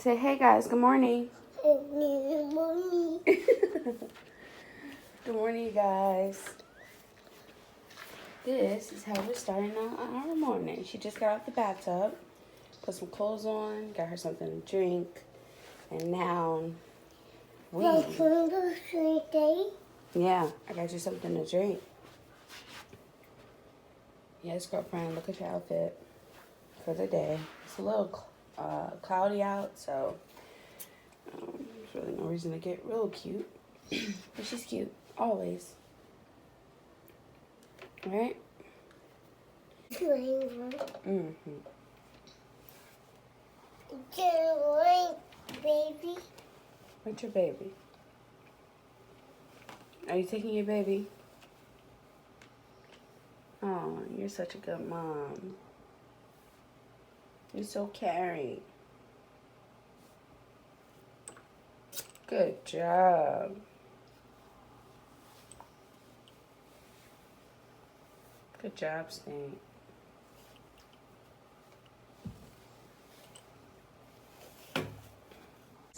Say, hey guys, good morning. Good morning. Good morning, you guys. This is how we're starting out our morning. She just got out the bathtub, put some clothes on, got her something to drink, and now yeah, I got you something to drink. Yes, girlfriend, look at your outfit for the day. It's a little cloudy out, so there's really no reason to get real cute. But she's cute, always. Right? Mm-hmm. Baby. What's your baby? Are you taking your baby? Oh, you're such a good mom. You're so caring. Good job. Good job, Stink.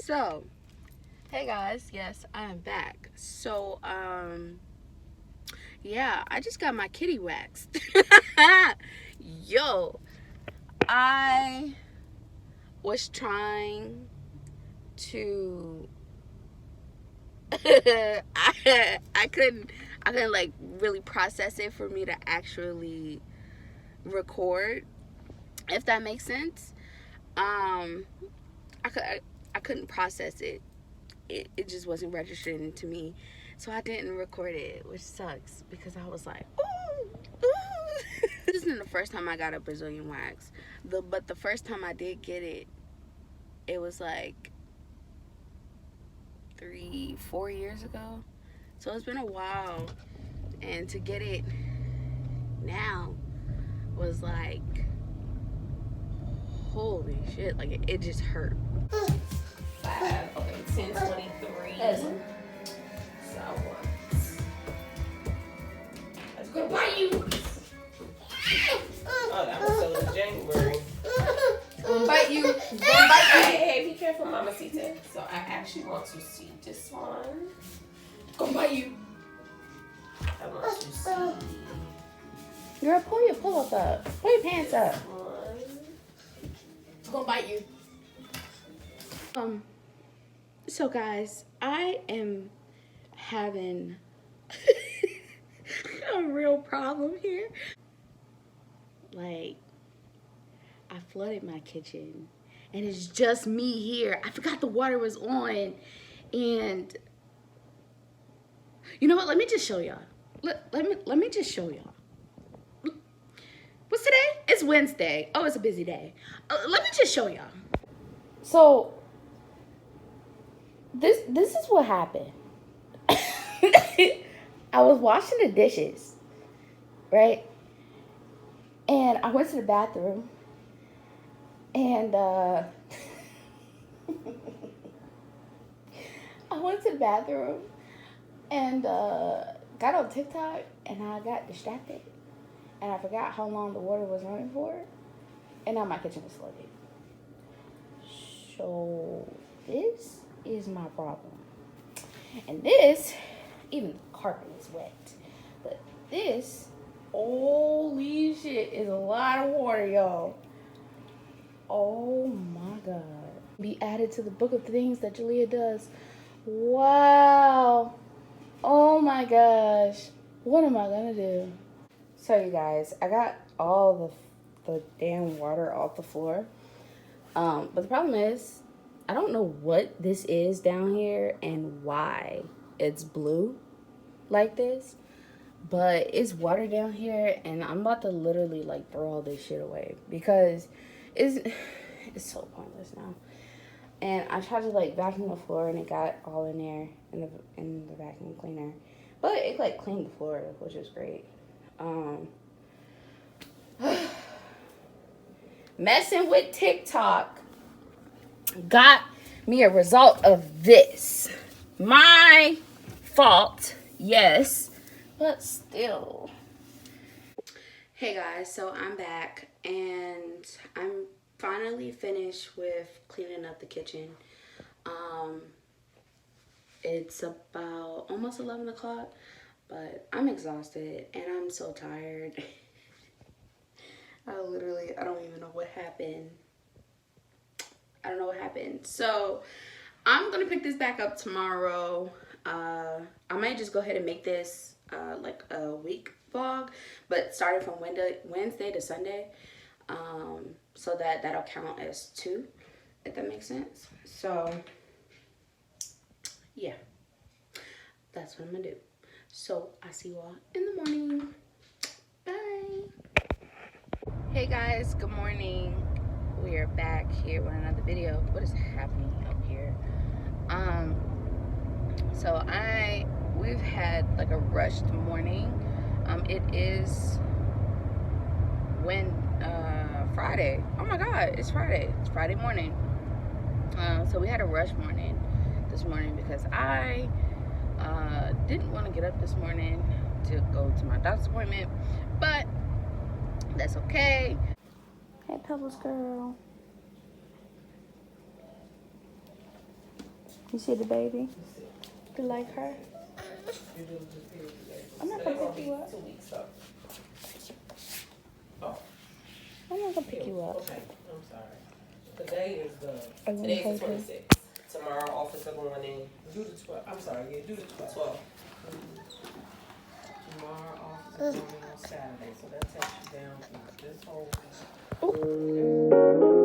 So, hey guys, yes, I am back. So, yeah, I just got my kitty waxed. Yo, I was trying to I couldn't like really process it for me to actually record, if that makes sense. I couldn't process it. It just wasn't registering to me, so I didn't record it, which sucks because I was like, ooh, ooh. This isn't the first time I got a Brazilian wax, but the first time I did get it, it was like 3-4 years ago. So it's been a while, and to get it now was like, holy shit, like it just hurt. 5, okay, 10:23. So let's go buy you. Oh, that was so in January. Gonna bite you. Gonna bite you. Hey, be careful, Mamacita. So I actually want to see this one. Gonna bite you. I want to see Girl, pull your pull-up up. Pull your pants up. one. It's gonna bite you. So guys, I am having a real problem here. Like, I flooded my kitchen and it's just me here. I forgot the water was on, and you know what? Let me just show y'all. Let me just show y'all. What's today? It's Wednesday. Oh, it's a busy day. Let me just show y'all. So this is what happened. I was washing the dishes, right? And I went to the bathroom, and I went to the bathroom and got on TikTok, and I got distracted, and I forgot how long the water was running for, and now my kitchen is flooded. So this is my problem. And this, even the carpet is wet. But this, holy shit, is a lot of water, y'all. Oh my God. Be added to the book of things that Julia does. Wow. Oh my gosh. What am I gonna do? So you guys, I got all the damn water off the floor. But the problem is, I don't know what this is down here and why it's blue like this, but it's water down here, and I'm about to literally like throw all this shit away because it's so pointless now. And I tried to like vacuum the floor, and it got all in there in the vacuum cleaner, but it like cleaned the floor, which is great. Messing with TikTok got me a result of this. My fault, yes, but still. Hey guys, so I'm back, and I'm finally finished with cleaning up the kitchen. It's about almost 11 o'clock, but I'm exhausted and I'm so tired. I don't even know what happened. I don't know what happened. So I'm gonna pick this back up tomorrow. I might just go ahead and make this like a week vlog, but starting from Wednesday to Sunday, so that'll count as 2, if that makes sense. So yeah, that's what I'm gonna do. So I see you all in the morning. Bye. Hey guys, good morning. We are back here with another video. What is happening up here? So we've had like a rushed morning. It is Friday. Oh my God, it's Friday. It's Friday morning. So we had a rush morning this morning because I didn't want to get up this morning to go to my doctor's appointment, but that's okay. Hey, Pebbles girl. You see the baby? You like her? I'm not gonna pick you up. 2 weeks though. I'm not gonna pick you up. Okay, I'm sorry. Today is Today's the 26th. Tomorrow, office are going in. Do the 12th. I'm sorry, yeah, do the 12th. Tomorrow, office are going in on Saturday, so that takes you down to this whole week.